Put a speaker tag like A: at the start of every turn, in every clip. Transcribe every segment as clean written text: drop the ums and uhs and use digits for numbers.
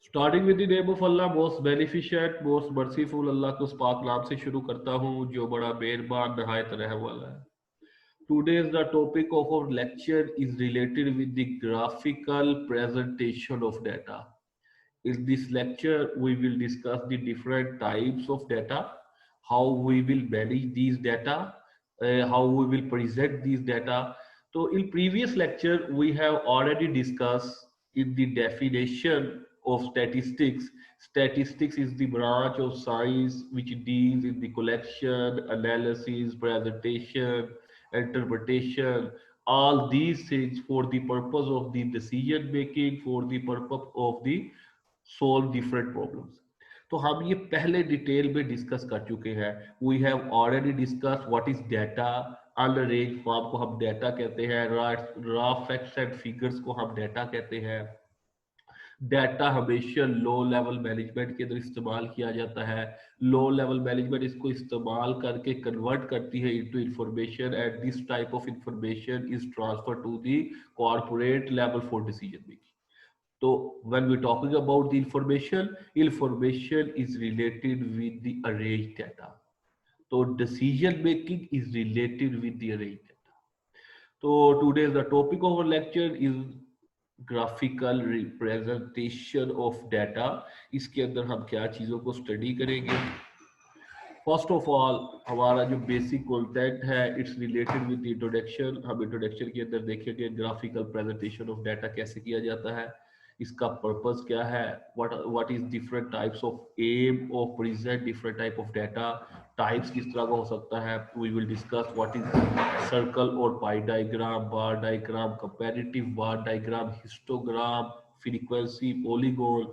A: Starting with the name of Allah most beneficent most merciful. Allah को उस पाक नाम से शुरू करता हूँ जो बड़ा मेहरबान नहायत रहम वाला है। Today's the topic of our lecture is related with the graphical presentation of data. In this lecture, we will discuss the different types of data, how we will manage these data, how we will present these data. So in previous lecture, we have already discussed in the definition of statistics. Statistics is the branch of science which deals in the collection, analysis, presentation, interpretation, all these things for the purpose of the decision making, for the purpose of the solve different problems. तो हम ये पहले detail में discuss कर चुके हैं। We have already discuss what is data. Unarrange form को हम डाटा कहते हैं, रॉ फैक्ट्स एंड फिगर्स को हम डाटा कहते हैं। डाटा हमेशा लो लेवल मैनेजमेंट के अंदर इस्तेमाल किया जाता है। लो लेवल मैनेजमेंट इसको इस्तेमाल करके कन्वर्ट करती है into information and this type of information is transfer to the corporate level for decision making. So when we're talking about the information is related with the arranged data. So decision making is related with the arranged data. So today's the topic of our lecture is graphical representation of data. इसके अंदर हम क्या चीज़ों को study करेंगे। First of all हमारा जो basic content है इट्स रिलेटेड विद इंट्रोडक्शन। हम इंट्रोडक्शन के अंदर देखेंगे ग्राफिकल प्रेजेंटेशन ऑफ डाटा कैसे किया जाता है, इसका पर्पस क्या है, what is different types of aim of present different type of data, types किस तरह का हो सकता है। We will discuss what is circle और pie diagram, bar diagram, comparative bar diagram, histogram, frequency polygon,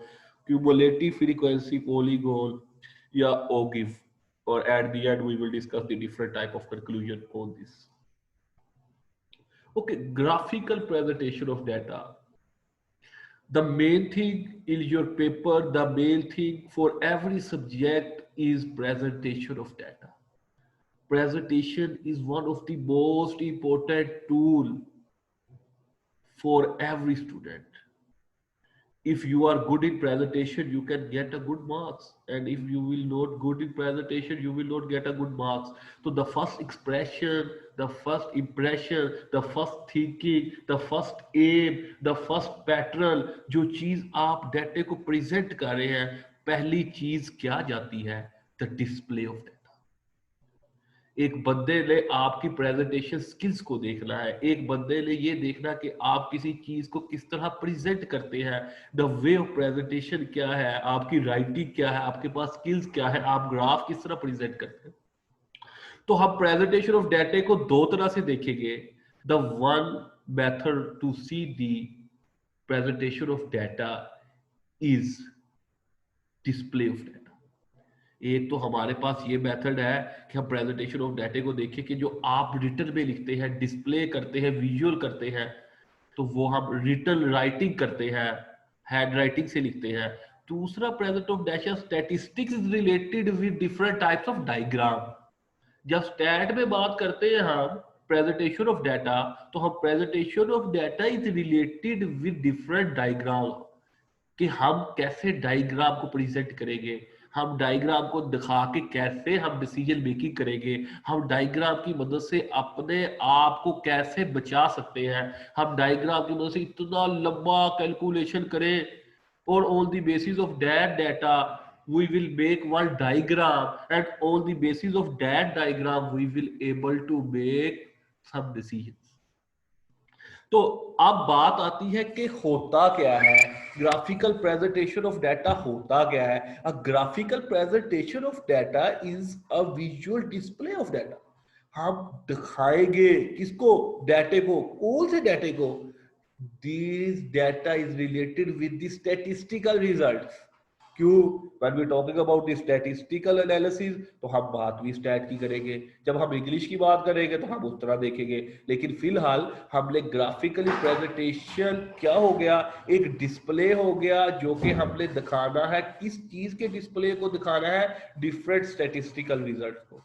A: cumulative frequency polygon या ogive, or at the end we will discuss the different type of conclusion on this. Okay, graphical presentation of data. The main thing in your paper, the main thing for every subject is presentation of data. Presentation is one of the most important tool for every student. If you are good in presentation you can get a good marks, and if you will not good in presentation you will not get a good marks. So the first expression, the first impression, the first thinking, the first aim, the first pattern, जो चीज आप डाटे को present कर रहे हैं, पहली चीज क्या जाती है, द डिस्प्ले ऑफ डाटा। एक बंदे ने आपकी प्रेजेंटेशन स्किल्स को देखना है, एक बंदे ने ये देखना कि आप किसी चीज को किस तरह प्रेजेंट करते हैं, द वे ऑफ प्रेजेंटेशन क्या है, आपकी राइटिंग क्या है, आपके पास स्किल्स क्या है, आप ग्राफ किस तरह प्रेजेंट करते हैं। तो हम प्रेजेंटेशन ऑफ डाटा को दो तरह से देखेंगे। The one method to see the presentation of data is display of data. एक तो हमारे पास ये मेथड है कि हम प्रेजेंटेशन ऑफ डाटा को देखें कि जो आप रिटन में लिखते हैं, डिस्प्ले करते हैं, विजुअल करते हैं, तो वो हम रिटन राइटिंग करते हैं, हैंड राइटिंग से लिखते हैं। दूसरा present of data statistics is related with different types of diagram. जब स्टैट में बात करते हैं हम प्रेजेंटेशन ऑफ डाटा, तो हम presentation of data is related with different diagram, कि हम कैसे डायग्राम को प्रेजेंट करेंगे, हम डायग्राम को दिखा के कैसे हम डिसीजन मेकिंग करेंगे, हम डायग्राम की मदद से अपने आप को कैसे बचा सकते हैं, हम डायग्राम की मदद से इतना लंबा कैलकुलेशन करें, और on the basis of that data we will make one diagram, and on the basis of that diagram we will able to make some decisions. तो अब बात आती है कि होता क्या है ग्राफिकल प्रेजेंटेशन ऑफ डाटा, होता क्या है। अ graphical presentation of data is a visual display of data. हम दिखाएंगे किसको, डाटे को। कौन से डाटे को, this data is related with the statistical results. क्यों, when we talking about the statistical analysis, तो हम बात भी स्टैट की करेंगे। जब हम इंग्लिश की बात करेंगे तो हम उस तरह देखेंगे, लेकिन फिलहाल हमने ग्राफिकली प्रेजेंटेशन क्या हो गया, एक डिस्प्ले हो गया, जो कि हमने दिखाना है, किस चीज के डिस्प्ले को दिखाना है, डिफरेंट स्टैटिस्टिकल रिजल्ट को।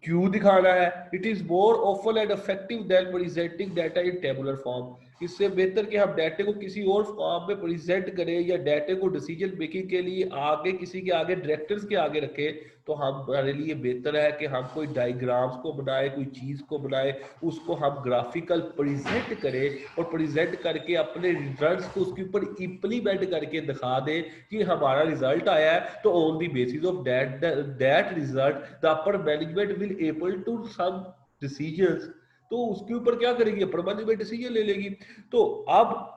A: क्यों दिखाना है, it is more often and effective than presenting data in tabular form. इससे बेहतर कि हम डाटे को किसी और फॉर्म में प्रेजेंट करें या डाटे को डिसीजन मेकिंग के लिए आगे किसी के आगे डायरेक्टर्स के आगे रखें, तो हमारे लिए बेहतर है कि हम कोई डायग्राम्स को बनाए, कोई चीज को बनाए, उसको हम ग्राफिकल प्रेजेंट करें और प्रेजेंट करके अपने रिजल्ट्स को उसके ऊपर इंप्लीमेंट करके दिखा दें कि हमारा रिजल्ट आया है। तो on the basis of that result the upper management will able to some decisions, तो उसके ऊपर क्या करेगी, अपर मैनेजमेंट डिसीजन ले लेगी। तो अब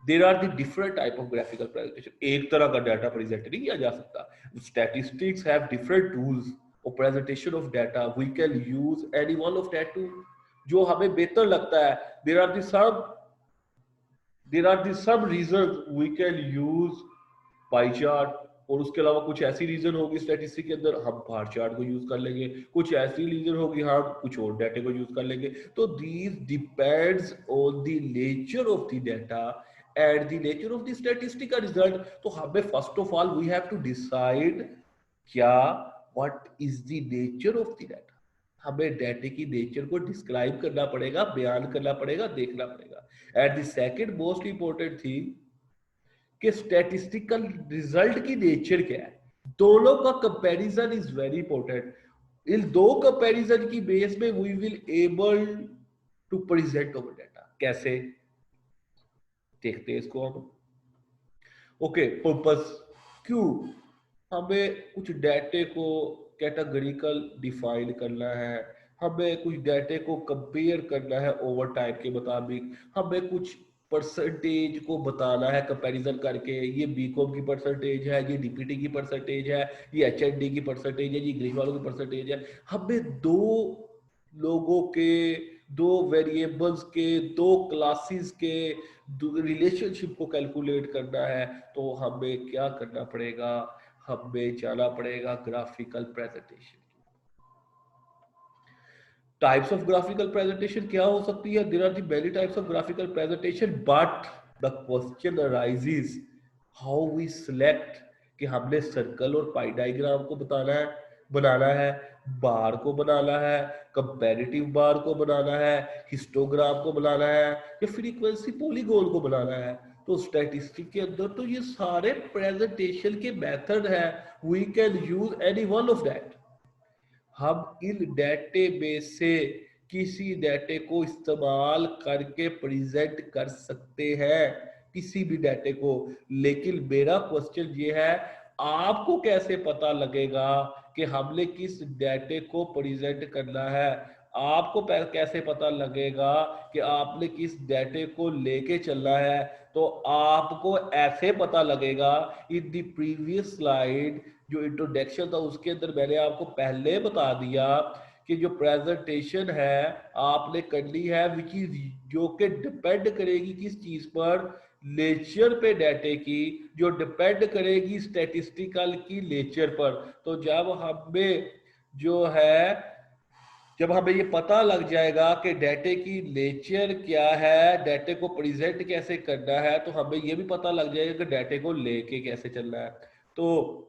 A: there are the different type of graphical presentation, एक तरह का डाटा प्रेजेंट नहीं किया जा सकता। Statistics have different tools of presentation of data, we can use any one of that tool जो हमें बेहतर लगता है। There are the some reason we can use pie chart, और उसके अलावा कुछ ऐसी रीजन होगी स्टैटिस्टिक के अंदर हम बार चार्ट को यूज कर लेंगे, कुछ ऐसी रीजन होगी हम कुछ और डाटा को यूज कर लेंगे। तो these depends on the nature of the data and the nature of the statistical result. तो हमें first of all we have to decide क्या what is the nature of the data, हमें डाटे की नेचर को डिस्क्राइब करना पड़ेगा, बयान करना पड़ेगा, देखना पड़ेगा। And the second most important thing कि स्टैटिस्टिकल रिजल्ट की नेचर क्या है, दोनों का कंपैरिजन इज वेरी इंपॉर्टेंट। इन दो कंपैरिजन की बेस में we will able to present our data. कैसे देखते हैं इसको हम। ओके, पर्पस क्यों हमें कुछ डाटे को कैटेगरिकल डिफाइन करना है, हमें कुछ डाटे को कंपेयर करना है ओवर टाइम के मुताबिक, हमें कुछ परसेंटेज को बताना है कंपैरिजन करके, ये बीकॉम की परसेंटेज है, ये डीपीटी की परसेंटेज है, ये एचएनडी की परसेंटेज है, ये इंग्लिश वालों की परसेंटेज है। हमें दो लोगों के, दो वेरिएबल्स के, दो क्लासेस के रिलेशनशिप को कैलकुलेट करना है। तो हमें क्या करना पड़ेगा, हमें जाना पड़ेगा graphical presentation. Types of graphical presentation क्या हो सकती है, there are the many types of graphical presentation, but the question arises how we select कि हमने सर्कल और पाई डायग्राम को बनाना है, बार को बनाना है, कंपैरेटिव बार को बनाना है, हिस्टोग्राम को बनाना है, या फ्रीक्वेंसी पॉलीगॉन को बनाना है। तो स्टैटिस्टिक के अंदर तो ये सारे प्रेजेंटेशन के मेथड है, we can use any one of that. हम इन डेटाबेस से किसी डाटे को इस्तेमाल करके प्रेजेंट कर सकते हैं, किसी भी डाटे को। लेकिन मेरा क्वेश्चन ये है, आपको कैसे पता लगेगा कि हमने किस डाटे को प्रेजेंट करना है, आपको कैसे पता लगेगा कि आपने किस डाटे को लेके चलना है। तो आपको ऐसे पता लगेगा, इन द प्रीवियस स्लाइड जो इंट्रोडक्शन था उसके अंदर मैंने आपको पहले बता दिया कि जो प्रेजेंटेशन है आपने करनी है विच इज, जो कि डिपेंड करेगी किस चीज पर, नेचर पे डाटे की, जो डिपेंड करेगी स्टैटिस्टिकल की नेचर पर। तो जब हमें ये पता लग जाएगा कि डाटे की नेचर क्या है, डाटे को प्रेजेंट कैसे करना है, तो हमें ये भी पता लग जाएगा कि डाटे को लेके कैसे चलना है। तो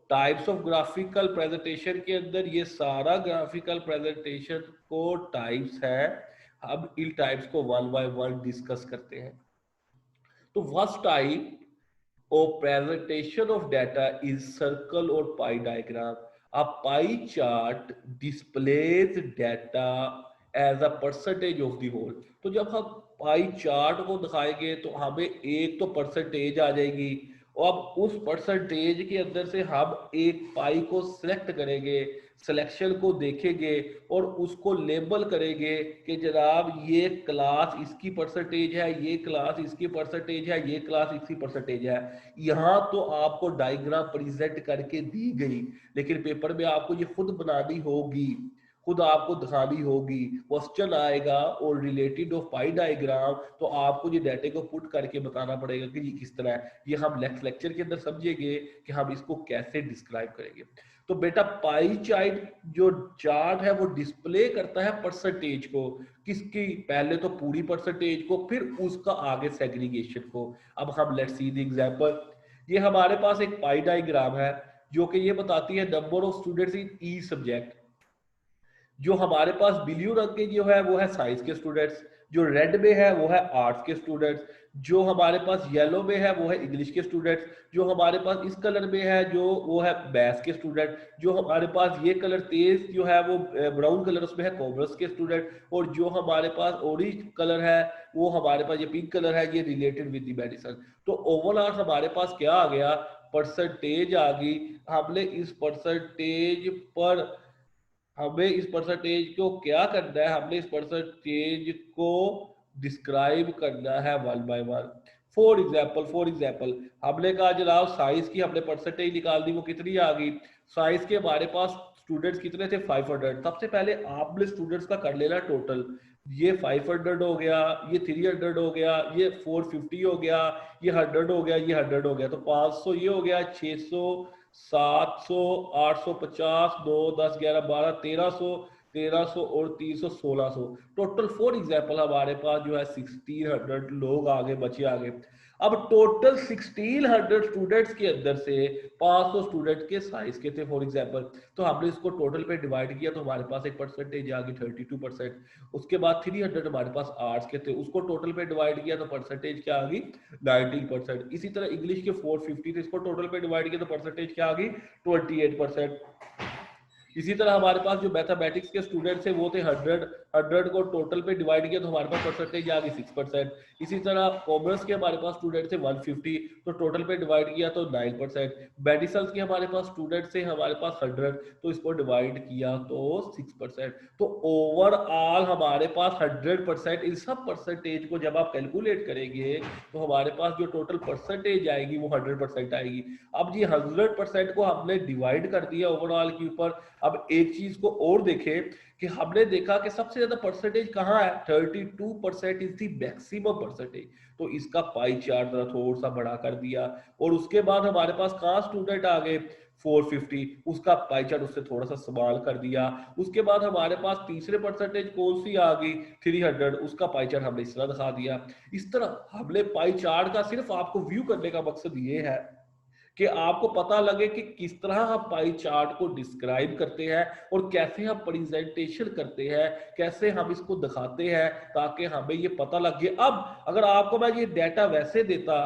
A: टाइप्स ऑफ ग्राफिकल प्रेजेंटेशन के अंदर ये सारा ग्राफिकल प्रेजेंटेशन को टाइप्स है। अब इन टाइप्स को वन बाय वन डिस्कस करते हैं। तो first type of presentation of data is circle or pie diagram. A pie chart displays data as a percentage of the whole. तो जब हम पाई चार्ट को दिखाएंगे तो हमें एक तो परसेंटेज आ जाएगी, और अब उस परसेंटेज के अंदर से हम एक पाई को सिलेक्ट करेंगे, सिलेक्शन को देखेंगे और उसको लेबल करेंगे कि जनाब ये क्लास इसकी परसेंटेज है, ये क्लास इसकी परसेंटेज है, ये क्लास इसकी परसेंटेज है। यहाँ तो आपको डायग्राम प्रेजेंट करके दी गई, लेकिन पेपर में आपको ये खुद बनानी होगी, खुद आपको दिखानी होगी। क्वेश्चन आएगा और रिलेटेड ऑफ पाई डायग्राम, तो आपको ये डाटे को पुट करके बताना पड़ेगा कि ये किस तरह है। ये हम नेक्स्ट लेक्चर के अंदर समझेंगे कि हम इसको कैसे डिस्क्राइब करेंगे। तो बेटा पाई चार्ट जो चार्ट है वो डिस्प्ले करता है परसेंटेज को, किसकी, पहले तो पूरी परसेंटेज को, फिर उसका आगे सेग्रीगेशन को। अब हम लेट्स सी द एग्जांपल। ये हमारे पास एक पाई डायग्राम है जो कि ये बताती है number of students in E subject. जो हमारे पास ब्लू रंग के जो है वो है साइंस के स्टूडेंट्स, जो रेड में है वो है आर्ट्स के स्टूडेंट्स, जो हमारे पास येलो में है वो है इंग्लिश के स्टूडेंट्स, जो हमारे पास इस कलर में है जो वो है मैथ्स के स्टूडेंट, जो हमारे पास ये कलर तेज जो है वो ब्राउन कलर उसमें है कॉमर्स के स्टूडेंट, और जो हमारे पास ऑरेंज कलर है वो हमारे पास ये पिंक कलर है ये रिलेटेड विद द मेडिसिन। तो ओवरऑल हमारे पास क्या आ गया, परसेंटेज आ गई। हमने इस परसेंटेज पर हमें इस परसेंटेज को क्या करना है, हमने इस परसेंटेज को डिस्क्राइब करना है one by one. For example हमने कहा जनाब साइंस की हमने परसेंटेज निकाल दी, वो कितनी आ गई, साइंस के हमारे पास स्टूडेंट्स कितने थे 500। सबसे पहले आपने स्टूडेंट्स का कर लेना टोटल, ये 500 हो गया, ये 300 हो गया, ये 450 हो गया, ये 100 हो गया, ये 100 हो गया, तो 500 ये हो गया, 600 700 850 9 10 11 12 1300 और 300 1600 टोटल। फॉर एग्जाम्पल हमारे पास जो है 1600 लोग आगे बचे आगे। अब टोटल 1600 स्टूडेंट्स के अंदर से 500 स्टूडेंट के साइंस के थे फॉर एग्जाम्पल, तो हमने इसको टोटल पे डिवाइड किया तो हमारे पास एक परसेंटेज आ गई 32%। उसके बाद 300 हमारे पास आर्ट्स के थे, उसको टोटल पे डिवाइड किया तो परसेंटेज क्या आ गई 19%। इसी तरह इंग्लिश के 450 थे, इसको टोटल पे डिवाइड किया तो परसेंटेज क्या आ गई 28%। इसी तरह हमारे पास जो मैथमेटिक्स के स्टूडेंट्स थे वो थे 100 को टोटल पे डिवाइड किया तो हमारे पास परसेंटेज आ गई 6%। इसी तरह कॉमर्स के हमारे पास स्टूडेंट थे 150, तो टोटल पे डिवाइड किया तो 9%। मेडिसिन के हमारे पास स्टूडेंट थे हमारे पास 100, तो इसको डिवाइड किया तो 6%। तो ओवरऑल हमारे पास 100%। इन सब परसेंटेज को जब आप कैलकुलेट करेंगे तो हमारे पास जो टोटल परसेंटेज आएगी वो 100% आएगी। अब जी 100% को हमने डिवाइड कर दिया ओवरऑल के ऊपर। अब एक चीज को और देखें कि हमने देखा कि सबसे ज्यादा परसेंटेज कहाँ है, 32% इज दी मैक्सिमम परसेंटेज। तो इसका पाई चार्ट थोड़ा सा बड़ा कर दिया, और उसके बाद हमारे पास कहाँ स्टूडेंट आ गए 450, उसका पाई चार्ट उससे थोड़ा सा स्मॉल कर दिया। उसके बाद हमारे पास तीसरे परसेंटेज कौन सी आ गई 300, उसका पाई चार्ट हमने इस तरह दिखा दिया। इस तरह हमने पाई चार्ट का सिर्फ आपको व्यू करने का मकसद ये है कि आपको पता लगे कि किस तरह हम पाई चार्ट को डिस्क्राइब करते हैं और कैसे हम प्रेजेंटेशन करते हैं, कैसे हम इसको दिखाते हैं, ताकि हमें ये पता लग जाए। अब अगर आपको मैं ये डाटा वैसे देता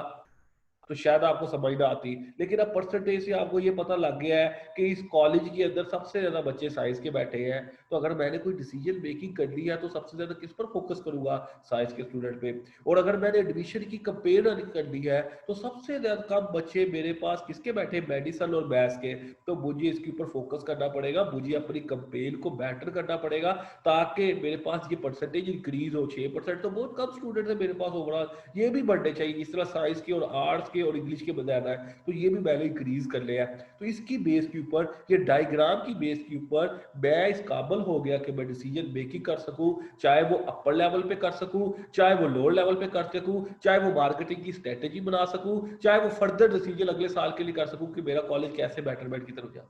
A: तो शायद आपको समझ ना आती, लेकिन अब परसेंटेज से आपको ये पता लग गया है कि इस कॉलेज के अंदर सबसे ज्यादा बच्चे साइंस के बैठे हैं, तो अगर मैंने कोई डिसीजन मेकिंग कर ली है तो सबसे ज्यादा किस पर फोकस करूंगा, साइंस के स्टूडेंट पे। और अगर मैंने एडमिशन की कंपेयर कर ली है तो सबसे ज्यादा कम बच्चे मेरे पास किसके बैठे, मेडिसिन और मैथ्स के, तो मुझे इसके ऊपर फोकस करना पड़ेगा, मुझे अपनी कंपेयर को बेटर करना पड़ेगा ताकि मेरे पास ये परसेंटेज इंक्रीज हो। 6% तो बहुत कम स्टूडेंट है मेरे पास ओवरऑल, ये भी बढ़ने चाहिए। इस तरह साइंस के और आर्ट्स के और इंग्लिश के बताया है तो ये भी मैंने इंक्रीज कर लिया। तो इसकी बेस के ऊपर, ये डायग्राम की बेस के ऊपर मैं इस काबिल हो गया कि मैं डिसीजन मेकिंग कर सकूं, चाहे वो अपर लेवल पे कर सकूं, चाहे वो लोअर लेवल पे कर सकूं, चाहे वो मार्केटिंग की स्ट्रेटेजी बना सकूं, चाहे वो फर्दर डिसीजन अगले साल के लिए कर सकूं कि मेरा कॉलेज कैसे बेटरमेंट की तरफ जा।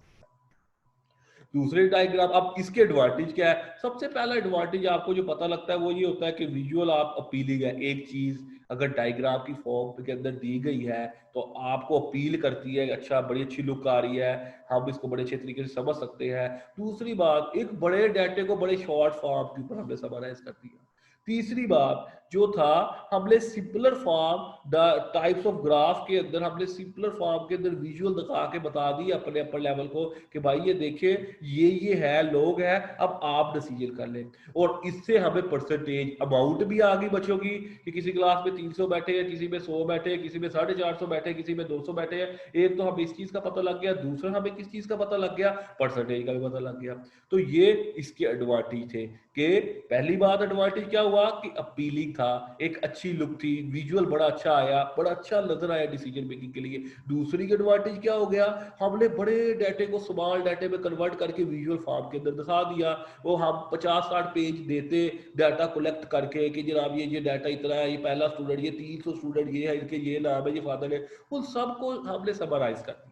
A: दूसरे डायग्राम, अब इसके एडवांटेज क्या है, सबसे पहला एडवांटेज आपको जो पता लगता है वो ये होता है कि विजुअल आप अपीलिंग है। एक चीज अगर डायग्राम की फॉर्म के अंदर दी गई है तो आपको अपील करती है, अच्छा बड़ी अच्छी लुक आ रही है, हम इसको बड़े अच्छे तरीके से समझ सकते हैं। दूसरी बात, एक बड़े डाटे को बड़े शॉर्ट फॉर्म के ऊपर हमने समराइज कर दिया। तीसरी बात जो था, हमने simpler form types of graph के अंदर हमने सिंपलर फॉर्म के अंदर विजुअल दिखा के बता दी अपने अपर लेवल को कि भाई ये देखिए ये है लोग हैं, अब आप डिसीजन कर लें। और इससे हमें परसेंटेज अमाउंट भी आ गई बच्चों की कि किसी क्लास में 300 बैठे हैं, किसी में 100 बैठे हैं, किसी में 450 बैठे हैं, किसी में 200 बैठे हैं। एक तो हमें इस चीज का पता लग गया, दूसरा हमें किस चीज का पता लग गया, परसेंटेज का भी पता लग गया। तो ये इसके एडवांटेज थे कि पहली बात एडवांटेज क्या हुआ कि अपीलिंग था, एक अच्छी लुक थी, विजुअल बड़ा अच्छा आया, बड़ा अच्छा नजर आया डिसीजन मेकिंग के लिए। दूसरी एडवांटेज क्या हो गया, हमने बड़े डाटे को स्मॉल डाटे में कन्वर्ट करके विजुअल फॉर्म के अंदर दिखा दिया। वो हम 50-60 पेज देते डाटा कलेक्ट करके कि जनाब ये डाटा इतना है, ये पहला स्टूडेंट, ये 300 स्टूडेंट, ये है, इनके ये नाम है, ये फादर है, उन सबको हमने समराइज कर दिया।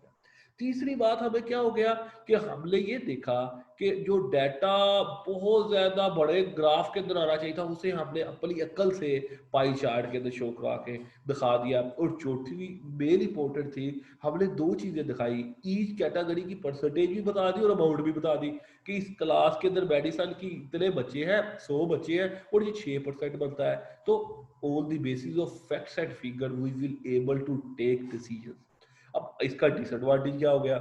A: तीसरी बात हमें क्या हो गया कि हमने ये देखा कि जो डाटा बहुत ज्यादा बड़े ग्राफ के अंदर आना चाहिए था उसे हमने अपनी अक्ल से पाई चार्ट के अंदर शो करा के दिखा दिया। और चौथी मेन इंपॉर्टेंट थी, हमने दो चीजें दिखाई, ईच कैटेगरी की परसेंटेज भी बता दी और अमाउंट भी बता दी कि इस क्लास के अंदर मेडिसिन की इतने बच्चे हैं, 100 बच्चे हैं और ये 6% बनता है। तो on the basis of facts and figure we will able to take decision. अब इसका डिसएडवांटेज क्या हो गया?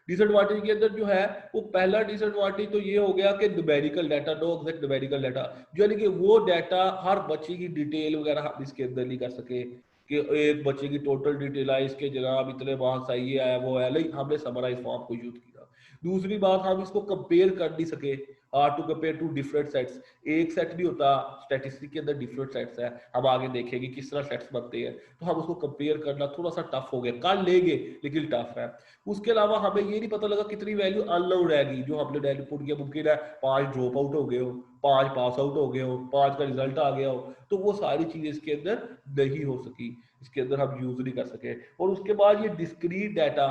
A: डिसएडवांटेज के अंदर जो है वो पहला डिसएडवांटेज तो ये हो गया कि numerical data, no exact numerical data, यानी कि वो डाटा हर बच्चे की डिटेल वगैरह हम इसके अंदर नहीं कर सके कि एक बच्चे की टोटल डिटेल है, इसके जनाब इतने मार्क्स आई, ये आया वो है, नहीं हमने समराइज फॉर्म को यूज किया। दूसरी बात, हम इसको कंपेयर कर नहीं सके, to compare two different sets. एक सेट नहीं होता, स्टैटिस्टिक के अंदर डिफरेंट सेट्स है, हम आगे देखेंगे किस तरह सेट्स बनते हैं, तो हम उसको कंपेयर करना थोड़ा सा टफ हो गया, कर लेंगे लेकिन टफ है। उसके अलावा हमें ये नहीं पता लगा कितनी वैल्यू अनलोड रहेगी जो हमने डायरी पुट किया। मुमकिन है 5 ड्रॉप आउट हो गए हो, 5 पास आउट हो गए हो, 5 का रिजल्ट आ गया हो, तो वो सारी चीजें इसके अंदर नहीं हो सकी, इसके अंदर हम यूज नहीं कर सके। और उसके बाद ये डिस्क्रीट डाटा,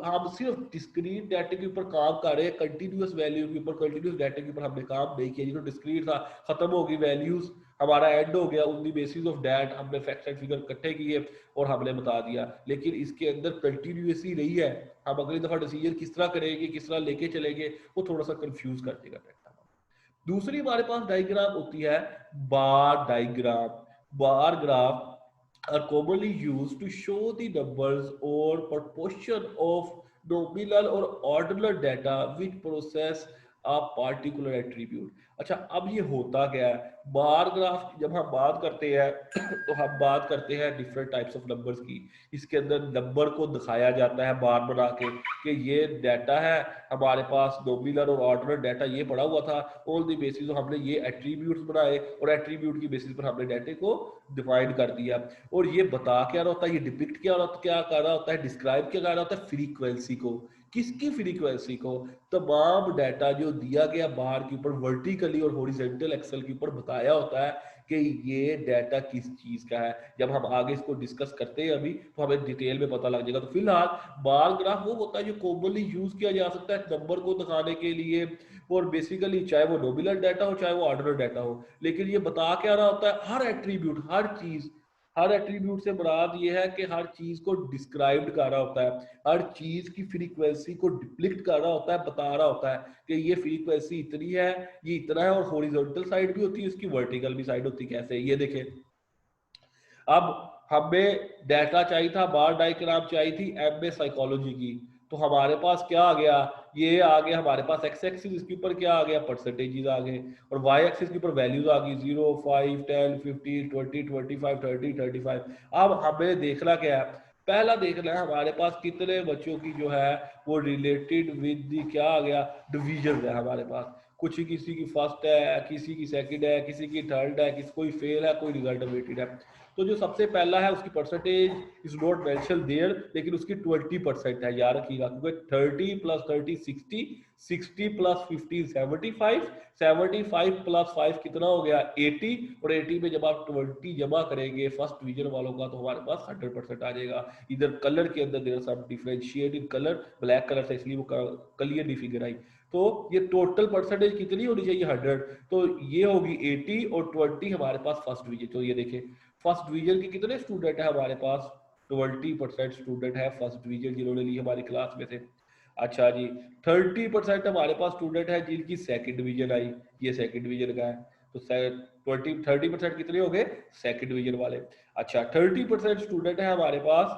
A: हम सिर्फ डिस्क्रीट डाटा के ऊपर काम कर रहे हैं, कंटिन्यूअस वैल्यू के ऊपर, कंटिन्यूअस डाटा के ऊपर हमने काम नहीं किया। जो डिस्क्रीट था खत्म हो गई, वैल्यूज हमारा एंड हो गया, on the basis of that हमने फैक्ट्स एंड फिगर इकट्ठे किए और हमने बता दिया। लेकिन इसके अंदर कंटिन्यूअसली नहीं है, हम अगली दफा डिसीजन किस तरह करेंगे, किस तरह लेके चलेंगे, वो थोड़ा सा कंफ्यूज कर देगा डाटा। दूसरी हमारे पास डायग्राम होती है bar diagram. Bar graph are commonly used to show the numbers or proportion of nominal or ordinal data which process a particular attribute। अच्छा, अब ये होता क्या है? बार ग्राफ जब हम बात करते हैं तो हम बात करते हैं डिफरेंट टाइप्स ऑफ नंबर्स की। इसके अंदर नंबर को दिखाया जाता है बार बना के कि ये डाटा है हमारे पास, नॉमिनल और ऑर्डिनल डाटा ये पड़ा हुआ था, ऑन द बेसिस हमने ये एट्रीब्यूट्स बनाए और एट्रीब्यूट की बेसिस पर हमने डाटे को डिफाइन कर दिया। और ये बता क्या रहा होता है, ये डिपिक्ट क्या कर रहा होता है, डिस्क्राइब क्या कर रहा होता है, फ्रीक्वेंसी को। किसकी फ्रीक्वेंसी को? तमाम डाटा जो दिया गया बार के ऊपर वर्टिकली और हॉरिजॉन्टल एक्सेल के ऊपर बताया होता है कि ये डाटा किस चीज का है। जब हम आगे इसको डिस्कस करते हैं अभी तो हमें डिटेल में पता लग जाएगा। तो फिलहाल बार ग्राफ वो होता है जो कॉमनली यूज किया जा सकता है नंबर को दिखाने के लिए, और बेसिकली चाहे वो नॉमिनल डाटा हो चाहे वो ऑर्डिनल डाटा हो। लेकिन ये बता क्या रहा होता है, हर एट्रीब्यूट, हर चीज, हर एट्रीब्यूट से मुराद ये है कि हर चीज को डिस्क्राइब कर रहा होता है, हर चीज की फ्रीक्वेंसी को डिप्लिक्ट कर रहा होता है, बता रहा होता है कि ये फ्रीक्वेंसी इतनी है, ये इतना है। और हॉरिजॉन्टल साइड भी होती है इसकी, वर्टिकल भी साइड होती है। कैसे? ये देखें, अब हमें डाटा चाहिए था, बार डायग्राम चाहिए थी एमए साइकोलॉजी की, तो हमारे पास क्या आ गया, ये आ गया हमारे पास एक्स एक्सिस, इसके ऊपर क्या आ गया, परसेंटेजेस आ गए, और वाई एक्सिस के ऊपर वैल्यूज आ गई 0, 5, 10, 15, 20, 25, 30, 35। अब हमें देखना क्या है, पहला देखना है हमारे पास कितने बच्चों की जो है वो रिलेटेड विद दी क्या आ गया, डिवीजन है हमारे पास। कुछ किसी की फर्स्ट है, किसी की सेकंड है, किसी की थर्ड है, किसी कोई फेल है, कोई रिजल्ट अवेटेड है। तो जो सबसे पहला है उसकी percentage is not mention there, लेकिन उसकी 20% है, याद रखिएगा, क्योंकि 30 प्लस 30 60, 60 प्लस 15 75, 75 प्लस 5 कितना हो गया 80, और 80 में जब आप 20 जमा करेंगे फर्स्ट डिवीजन वालों का तो हमारे पास 100% आ जाएगा। इधर कलर के अंदर there some differentiate in colour, black colour से इसलिए वो क्लियरली फिगर आई। तो ये टोटल परसेंटेज कितनी होनी चाहिए 100, तो ये होगी 80 और 20 हमारे पास फर्स्ट डिवीजन। तो ये देखें फर्स्ट डिवीजन के कितने स्टूडेंट है हमारे पास, 20% स्टूडेंट है फर्स्ट डिवीजन जिन्होंने ली हमारी क्लास में से। अच्छा जी, 30% हमारे पास स्टूडेंट है जिनकी सेकंड डिवीजन आई, ये सेकंड डिवीजन का है, तो 30% कितने हो गए, सेकंड डिवीजन वाले। अच्छा, 30% स्टूडेंट है हमारे पास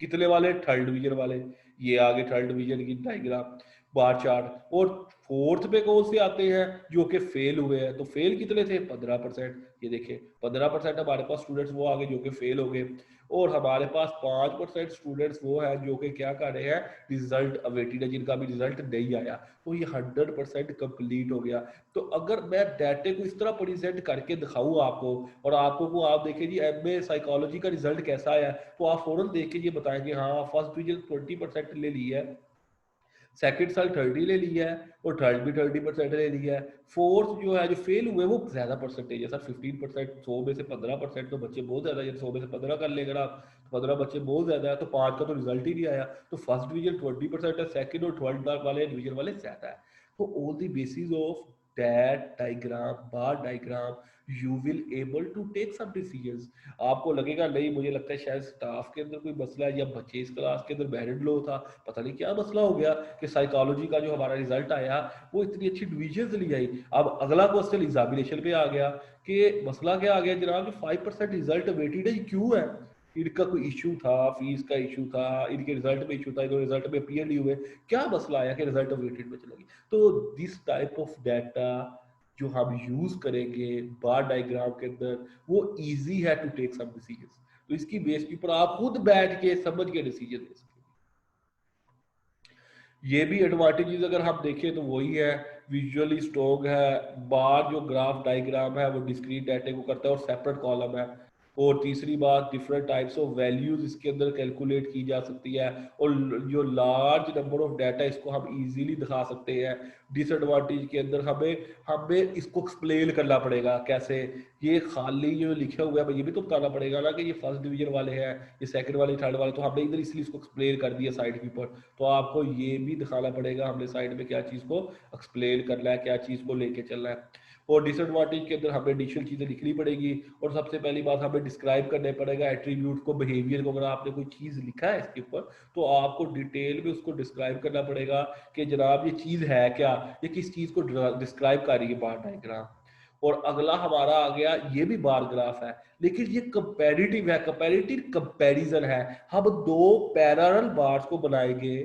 A: कितने वाले, थर्ड डिवीजन वाले, ये आगे थर्ड डिवीजन की डायग्राम बार चार्ट। और फोर्थ पे कौन से आते हैं, जो कि फेल हुए हैं, तो फेल कितने थे, 15%, ये देखिए 15% हमारे पास स्टूडेंट्स वो आगे जो कि फेल हो गए। और हमारे पास 5% स्टूडेंट्स वो हैं जो कि क्या कर रहे हैं, रिजल्ट अवेटेड है, जिनका भी रिजल्ट नहीं आया। तो ये 100% कंप्लीट हो गया। तो अगर मैं डाटे को इस तरह प्रेजेंट करके दिखाऊं आपको, और आपको को आप देखें जी एमए साइकोलॉजी का रिजल्ट कैसा आया, तो आप फौरन देख के ये बताएंगे हाँ फर्स्ट डिवीजन 20% ले ली है, सेकंड साल 30 ले लिया है, और थर्ड भी 30% ले लिया है। फोर्थ जो है जो फेल हुए वो ज्यादा परसेंटेज है सर, 15%, 100 में से 15%, तो बच्चे बहुत ज्यादा, 100 में से 15 कर लेंगे आप 15 बच्चे बहुत ज्यादा है, तो 5 का तो रिजल्ट ही नहीं आया। तो फर्स्ट डिवीजन 20% है, सेकंड और थर्ड वाले डिवीजन वाले ज्यादा है। तो on the basis of that diagram, bar diagram, you will able to take some decisions. आपको लगेगा नहीं, मुझे लगता है शायद स्टाफ के अंदर कोई मसला है, या बच्चे इस क्लास के अंदर बैरिड लो था, पता नहीं क्या मसला हो गया कि साइकोलॉजी का जो हमारा रिजल्ट आया वो इतनी अच्छी डिवीजन ली आई। अब अगला क्वेश्चन एग्जामिनेशन पे आ गया कि मसला क्या आ गया जनाब, 5% रिजल्ट वेटेड है, क्यों है? इनका कोई इशू था, फीस का इशू था, इनके रिजल्ट में इशू था, इन्होंने रिजल्ट में अपीयर नहीं हुए, क्या मसला आया कि रिजल्ट वेटेड में चला गया? तो दिस टाइप ऑफ डाटा जो हम यूज करेंगे बार डायग्राम के अंदर, वो इजी है टू टेक सम डिसीजंस। तो इसकी बेस के ऊपर आप खुद बैठ के समझ के डिसीजन ले सकते हैं। ये भी एडवांटेजेस अगर हम देखें तो वही है, विजुअली स्ट्रॉन्ग है, बार जो ग्राफ डायग्राम है वो डिस्क्रीट डाटा को करता है और सेपरेट कॉलम है। और तीसरी बात, डिफरेंट टाइप्स ऑफ वैल्यूज इसके अंदर कैलकुलेट की जा सकती है, और जो लार्ज नंबर ऑफ डाटा इसको हम इजीली दिखा सकते हैं। डिसएडवांटेज के अंदर हमें हमें इसको एक्सप्लेन करना पड़ेगा कैसे, ये खाली जो लिखे हुए है ये भी तो बताना पड़ेगा ना कि ये फर्स्ट डिवीजन वाले हैं, ये सेकंड वाले, थर्ड वाले, तो हमने इधर इसलिए इसको एक्सप्लेन कर दिया साइड के ऊपर। तो आपको ये भी दिखाना पड़ेगा हमने साइड में क्या चीज़ को एक्सप्लेन करना है, क्या चीज़ को लेके चलना है। और डिसएडवांटेज के अंदर हमें एडिशनल चीज़ें लिखनी पड़ेगी। और सबसे पहली बात, हमें डिस्क्राइब करना पड़ेगा एट्रीब्यूट को, बिहेवियर को। अगर आपने कोई चीज़ लिखा है इसके ऊपर तो आपको डिटेल में उसको डिस्क्राइब करना पड़ेगा कि जनाब ये चीज़ है क्या, ये किस चीज़ को डिस्क्राइब कर रही है, बार डायग्राम। और अगला हमारा आ गया, ये भी बार ग्राफ है लेकिन ये कंपैरेटिव है, कंपैरेटिव कंपैरिजन है। हम दो पैरेलल बार्स को बनाएंगे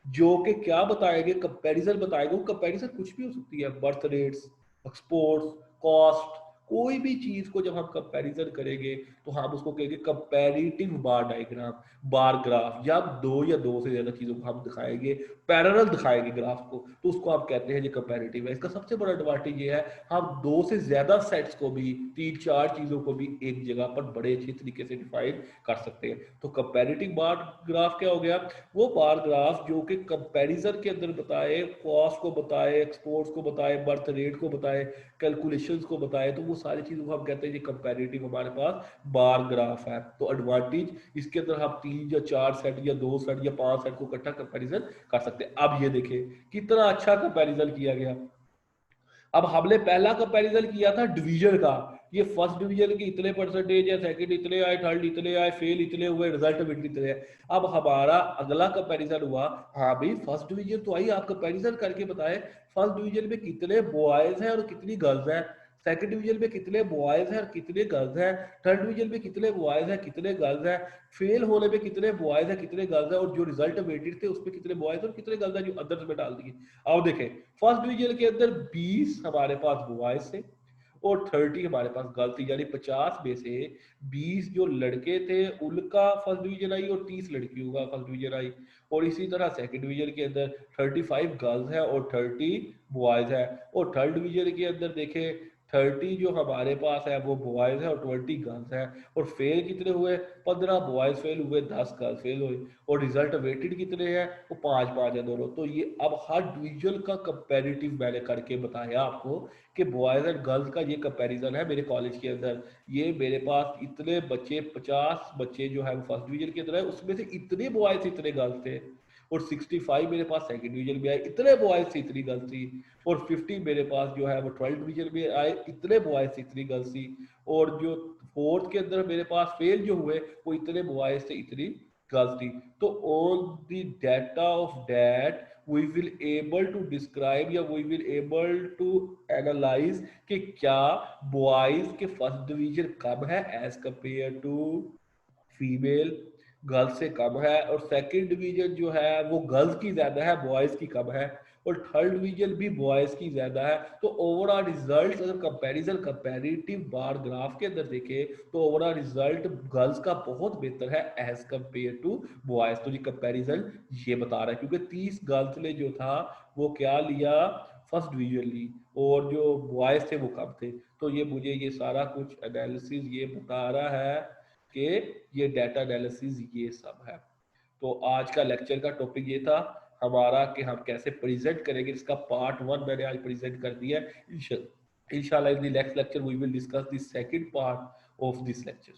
A: जो कि क्या बताएंगे, कंपैरिजन बताएंगे। वो कंपैरिजन कुछ भी हो सकती है, बर्थ रेट्स, एक्सपोर्ट्स, कॉस्ट, कोई भी चीज को जब हम कंपैरिजन करेंगे तो हम उसको कहेंगे comparative bar diagram, bar graph. या दो से ज्यादा चीजों को हम दिखाएंगे, पैरेलल दिखाएंगे ग्राफ को, तो उसको आप कहते हैं ये कंपैरेटिव है। इसका सबसे बड़ा एडवांटेज ये है, हम दो से ज्यादा सेट्स को भी, तीन चार चीजों को भी एक जगह पर बड़े अच्छे तरीके से डिफाइन कर सकते हैं। तो कंपैरेटिव बार ग्राफ क्या हो गया, वो बार ग्राफ जो कि कंपैरिजन के अंदर बताए, कॉस्ट को बताए, एक्सपोर्ट्स को बताए, बर्थ रेट को बताए, कैलकुलेशंस को बताए, तो वो सारी चीजों को हम कहते हैं ये कंपैरेटिव हमारे पास बार ग्राफ है। तो एडवांटेज इसके अंदर हम तीन या चार सेट या दो सेट या पांच सेट को इकट्ठा कंपैरिजन कर सकते हैं। अब ये देखें कितना अच्छा कंपैरिजन किया गया। अब हमने पहला कंपैरिजन किया था डिवीजन का, ये फर्स्ट डिवीजन के इतने परसेंटेज है, सेकंड इतने आए, थर्ड इतने आए, फेल इतने हुए, रिजल्ट में इतने आए। अब हमारा अगला कंपैरिजन हुआ, हाँ भाई फर्स्ट डिवीजन तो आई, आप कंपैरिजन करके बताएं फर्स्ट डिवीजन में कितने बॉयज हैं और कितनी गर्ल्स हैं, सेकंड डिवीजन में कितने बॉयज हैं और कितने गर्ल्स हैं, थर्ड डिवीजन में कितने बॉयज हैं कितने गर्ल्स हैं, फेल होने में कितने बॉयज हैं कितने गर्ल्स हैं, और जो रिजल्ट वेटेड थे उसमें कितने बॉयज और कितने गर्ल्स हैं जो अदर्स में डाल दिए। अब देखें फर्स्ट डिवीजन के अंदर 20 हमारे पास बॉयज थे और 30 हमारे पास गर्ल थी, यानी 50 में से 20 जो लड़के थे उनका फर्स्ट डिवीजन आई और 30 लड़कियों का फर्स्ट डिवीजन आई। और इसी तरह सेकंड डिवीजन के अंदर 35 गर्ल्स है और 30 बॉयज है। और थर्ड डिवीजन के अंदर देखें 30 जो हमारे पास है वो बॉयज है और 20 गर्ल्स है। और फेल कितने हुए, 15 बॉयज फेल हुए, 10 गर्ल्स फेल हुए। और रिजल्ट वेटेड कितने हैं, वो 5-5 है दोनों। तो ये अब हर डिवीजन का कंपैरेटिव मैंने करके बताया आपको कि बॉयज एंड गर्ल्स का ये कंपैरिजन है मेरे कॉलेज के अंदर। ये मेरे पास इतने बच्चे, 50 बच्चे जो है वो फर्स्ट डिवीजन के अंदर है, उसमें से इतने बॉयज इतने गर्ल्स थे। और 65 मेरे पास सेकंड डिवीजन में आए, इतने बॉयज से इतनी गर्ल्स थी। और 50 मेरे पास जो है वो 12th डिवीजन में आए, इतने बॉयज से इतनी गर्ल्स थी। और जो फोर्थ के अंदर मेरे पास फेल जो हुए वो इतने बॉयज से इतनी गर्ल्स थी। तो on the data of that we will able to describe या we will able to analyze कि क्या बॉयज के फर्स्ट डिवीजन कम है as compare to female, girls से कम है। और सेकंड डिवीजन जो है वो गर्ल्स की ज्यादा है, बॉयज की कम है। और थर्ड डिवीजन भी बॉयज की ज्यादा है। तो ओवरऑल रिजल्ट अगर कंपैरिजन कंपैरेटिव बार ग्राफ के अंदर देखें तो ओवरऑल रिजल्ट गर्ल्स का बहुत बेहतर है एज कंपेयर टू बॉयज। तो ये कंपैरिजन ये बता रहा है, क्योंकि 30 गर्ल्स ने जो था वो क्या लिया, फर्स्ट डिवीजन ली, और जो बॉयज थे वो कम थे। तो ये मुझे ये सारा कुछ एनालिसिस ये बता रहा है कि ये डाटा एनालिसिस ये सब है। तो आज का लेक्चर का टॉपिक ये था हमारा कि हम कैसे प्रेजेंट करेंगे। इसका पार्ट 1 मैंने आज प्रेजेंट कर दिया है। इंशाल्लाह in the next lecture we will discuss the second part of this lecture.